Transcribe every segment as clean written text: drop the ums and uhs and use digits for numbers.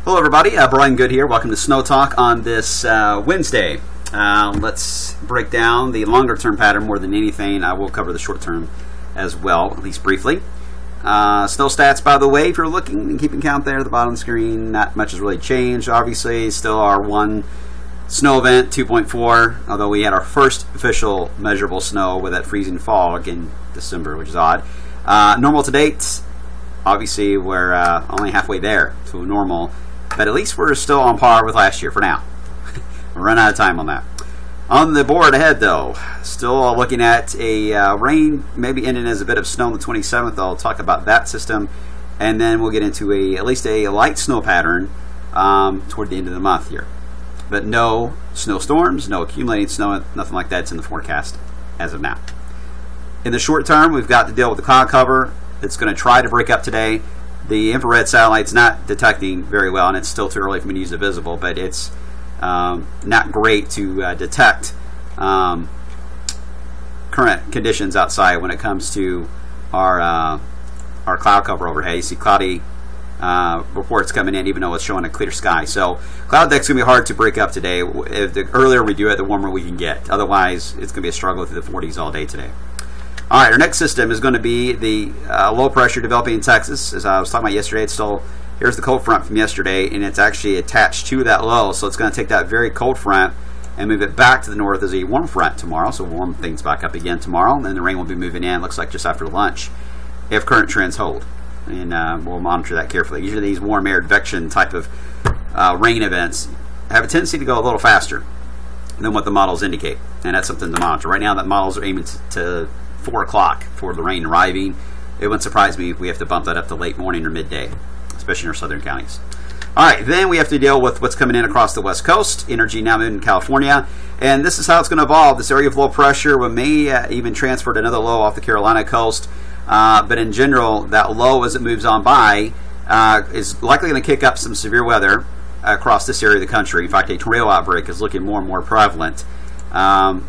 Hello everybody, Brian Good here. Welcome to Snow Talk on this Wednesday. Let's break down the longer term pattern more than anything. I will cover the short term as well, at least briefly. Snow stats, by the way, if you're looking and keeping count there at the bottom of the screen, not much has really changed. Obviously, still our one snow event, 2.4, although we had our first official measurable snow with that freezing fog in December, which is odd. Normal to date, obviously we're only halfway there to normal. But at least we're still on par with last year for now. We're running out of time on that. On the board ahead, though, still looking at a rain, maybe ending as a bit of snow on the 27th. I'll talk about that system. And then we'll get into at least a light snow pattern toward the end of the month here. But no snowstorms, no accumulating snow, nothing like that's in the forecast as of now. In the short term, we've got to deal with the cloud cover. It's going to try to break up today. The infrared satellite's not detecting very well, and it's still too early for me to use the visible, but it's not great to detect current conditions outside when it comes to our cloud cover overhead. You see cloudy reports coming in, even though it's showing a clear sky. So cloud deck's going to be hard to break up today. If the earlier we do it, the warmer we can get. Otherwise, it's going to be a struggle through the 40s all day today. All right, our next system is going to be the low pressure developing in Texas. As I was talking about yesterday, it's still, here's the cold front from yesterday, and it's actually attached to that low. So it's going to take that very cold front and move it back to the north as a warm front tomorrow. So we'll warm things back up again tomorrow. And then the rain will be moving in, looks like just after lunch, if current trends hold. And we'll monitor that carefully. Usually these warm air advection type of rain events have a tendency to go a little faster than what the models indicate. And that's something to monitor. Right now, the models are aiming to 4 o'clock for the rain arriving. It wouldn't surprise me if we have to bump that up to late morning or midday, especially in our southern counties. All right, then we have to deal with what's coming in across the west coast. Energy now moving in California, and this is how it's going to evolve. This area of low pressure may even transfer to another low off the Carolina coast, but in general, that low as it moves on by is likely going to kick up some severe weather across this area of the country. In fact, a tornado outbreak is looking more and more prevalent.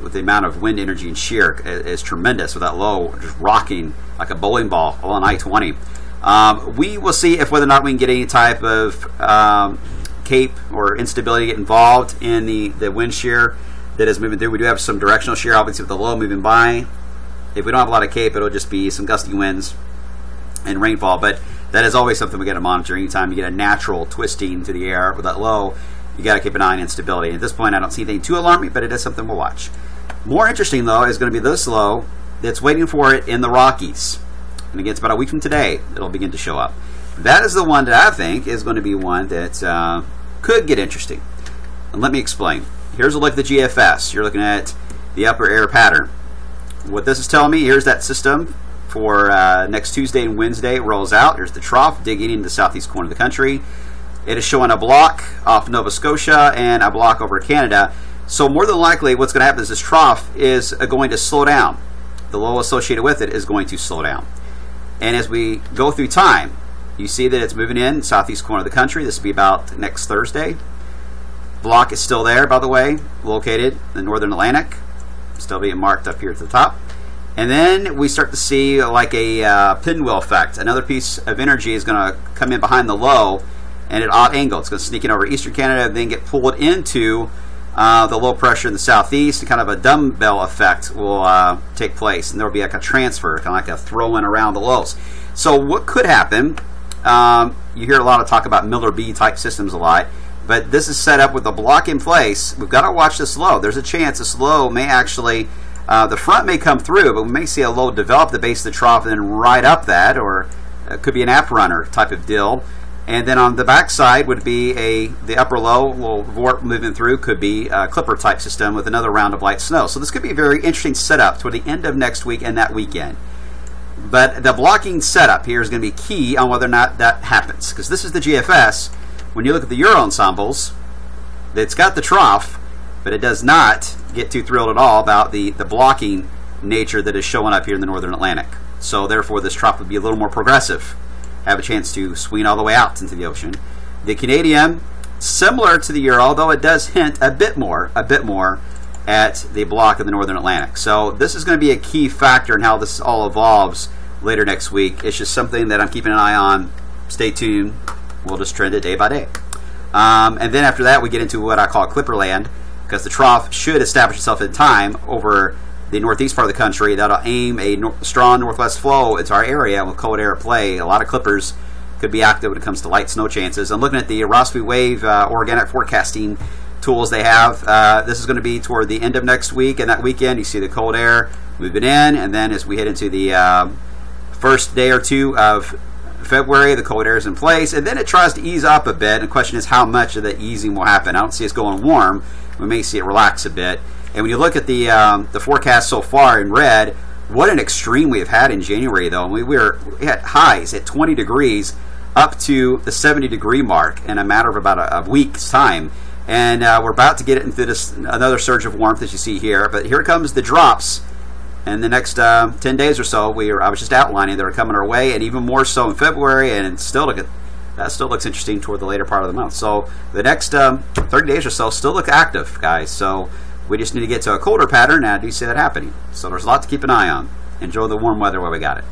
With the amount of wind energy and shear is tremendous with that low just rocking like a bowling ball along I-20. We will see if whether or not we can get any type of cape or instability get involved in the wind shear that is moving through. We do have some directional shear, obviously, with the low moving by. If we don't have a lot of cape, it'll just be some gusty winds and rainfall. But that is always something we got to monitor. Anytime you get a natural twisting to the air with that low, you got to keep an eye on instability. At this point, I don't see anything too alarming, but it is something we'll watch. More interesting, though, is going to be this low that's waiting for it in the Rockies. And again, it's about a week from today it'll begin to show up. That is the one that I think is going to be one that could get interesting. And let me explain. Here's a look at the GFS. You're looking at the upper air pattern. What this is telling me, here's that system for next Tuesday and Wednesday. It rolls out. Here's the trough digging into the southeast corner of the country. It is showing a block off Nova Scotia and a block over Canada. So more than likely what's going to happen is this trough is going to slow down. The low associated with it is going to slow down. And as we go through time, you see that it's moving in southeast corner of the country. This will be about next Thursday. Block is still there, by the way, located in the northern Atlantic. Still being marked up here at the top. And then we start to see like a pinwheel effect. Another piece of energy is going to come in behind the low and at an odd angle. It's going to sneak in over eastern Canada and then get pulled into the low pressure in the southeast, and kind of a dumbbell effect will take place, and there will be like a transfer, kind of like a throw-in around the lows. So what could happen, you hear a lot of talk about Miller B type systems a lot, but this is set up with a block in place. We've got to watch this low. There's a chance this low may actually, the front may come through, but we may see a low develop the base of the trough and then ride up that, or it could be an app runner type of deal. And then on the back side would be the upper low will vorp moving through, could be a clipper type system with another round of light snow. So this could be a very interesting setup toward the end of next week and that weekend. But the blocking setup here is going to be key on whether or not that happens, because this is the GFS. When you look at the Euro ensembles, it's got the trough, but it does not get too thrilled at all about the blocking nature that is showing up here in the northern Atlantic. So therefore this trough would be a little more progressive, have a chance to swing all the way out into the ocean. The Canadian, similar to the Euro, although it does hint a bit more at the block in the northern Atlantic. So this is going to be a key factor in how this all evolves later next week. It's just something that I'm keeping an eye on. Stay tuned. We'll just trend it day by day. And then after that, we get into what I call Clipperland, because the trough should establish itself in time over the northeast part of the country. That'll aim a strong northwest flow into our area with cold air at play. A lot of clippers could be active when it comes to light snow chances. I'm looking at the Rossby Wave organic forecasting tools they have. This is going to be toward the end of next week, and that weekend you see the cold air moving in, and then as we head into the first day or two of February, the cold air is in place, and then it tries to ease up a bit. And the question is how much of the easing will happen. I don't see us going warm. We may see it relax a bit. And when you look at the forecast so far in red, what an extreme we have had in January, though. We had highs at 20 degrees up to the 70-degree mark in a matter of about a week's time. And we're about to get into another surge of warmth, as you see here. But here comes the drops. And the next 10 days or so, I was just outlining, that are coming our way, and even more so in February. And that still looks interesting toward the later part of the month. So the next 30 days or so still look active, guys. So we just need to get to a colder pattern, and I do see that happening. So there's a lot to keep an eye on. Enjoy the warm weather while we got it.